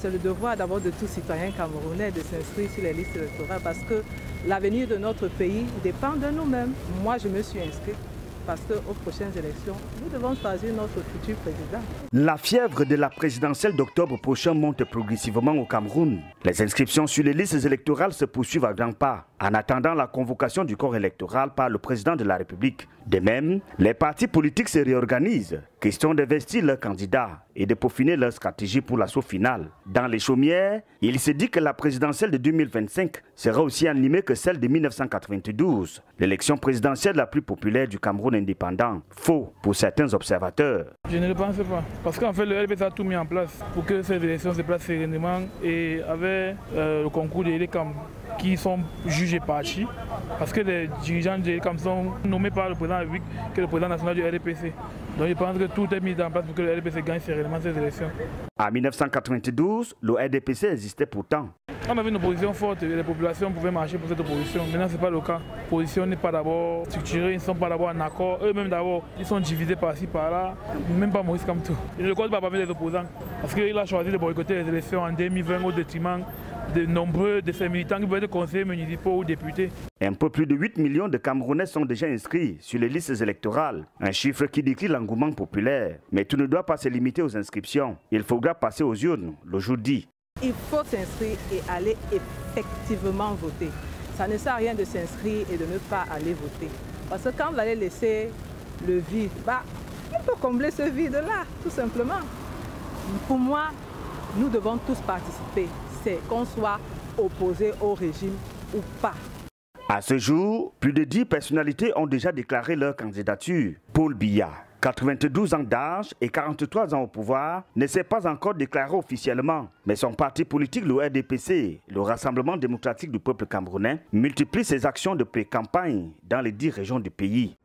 c'est le devoir d'abord de tout citoyen camerounais de s'inscrire sur les listes électorales parce que l'avenir de notre pays dépend de nous-mêmes. Moi, je me suis inscrite parce qu'aux prochaines élections, nous devons choisir notre futur président. La fièvre de la présidentielle d'octobre prochain monte progressivement au Cameroun. Les inscriptions sur les listes électorales se poursuivent à grands pas, en attendant la convocation du corps électoral par le président de la République. De même, les partis politiques se réorganisent, question d'investir leurs candidats et de peaufiner leur stratégie pour l'assaut final. Dans les chaumières, il se dit que la présidentielle de 2025 sera aussi animée que celle de 1992, l'élection présidentielle la plus populaire du Cameroun indépendant. Faux pour certains observateurs. Je ne le pense pas, parce qu'en fait le RDPC a tout mis en place pour que ces élections se passent sereinement et avec le concours de l'ECAM qui sont jugés partis, parce que les dirigeants de l'ECAM sont nommés par le président de la République, qui est le président national du RDPC. Donc je pense que tout est mis en place pour que le RDPC gagne sereinement ces élections. En 1992, le RDPC existait pourtant. On avait une opposition forte et les populations pouvaient marcher pour cette opposition. Maintenant, ce n'est pas le cas. L'opposition n'est pas d'abord structurée, ils ne sont pas d'abord en accord. Eux-mêmes d'abord, ils sont divisés par-ci, par-là. Même pas Maurice Kamto. Il ne compte pas parmi les opposants. Parce qu'il a choisi de boycotter les élections en 2020 au détriment de nombreux de ces militants qui veulent être conseillers municipaux ou députés. Un peu plus de 8 millions de Camerounais sont déjà inscrits sur les listes électorales. Un chiffre qui décrit l'engouement populaire. Mais tout ne doit pas se limiter aux inscriptions. Il faudra passer aux urnes le jour dit. Il faut s'inscrire et aller effectivement voter. Ça ne sert à rien de s'inscrire et de ne pas aller voter. Parce que quand vous allez laisser le vide, on peut combler ce vide-là, tout simplement. Pour moi, nous devons tous participer. C'est qu'on soit opposé au régime ou pas. À ce jour, plus de 10 personnalités ont déjà déclaré leur candidature. Paul Biya, 92 ans d'âge et 43 ans au pouvoir, ne s'est pas encore déclaré officiellement. Mais son parti politique, le RDPC, le Rassemblement démocratique du peuple camerounais, multiplie ses actions de pré-campagne dans les 10 régions du pays.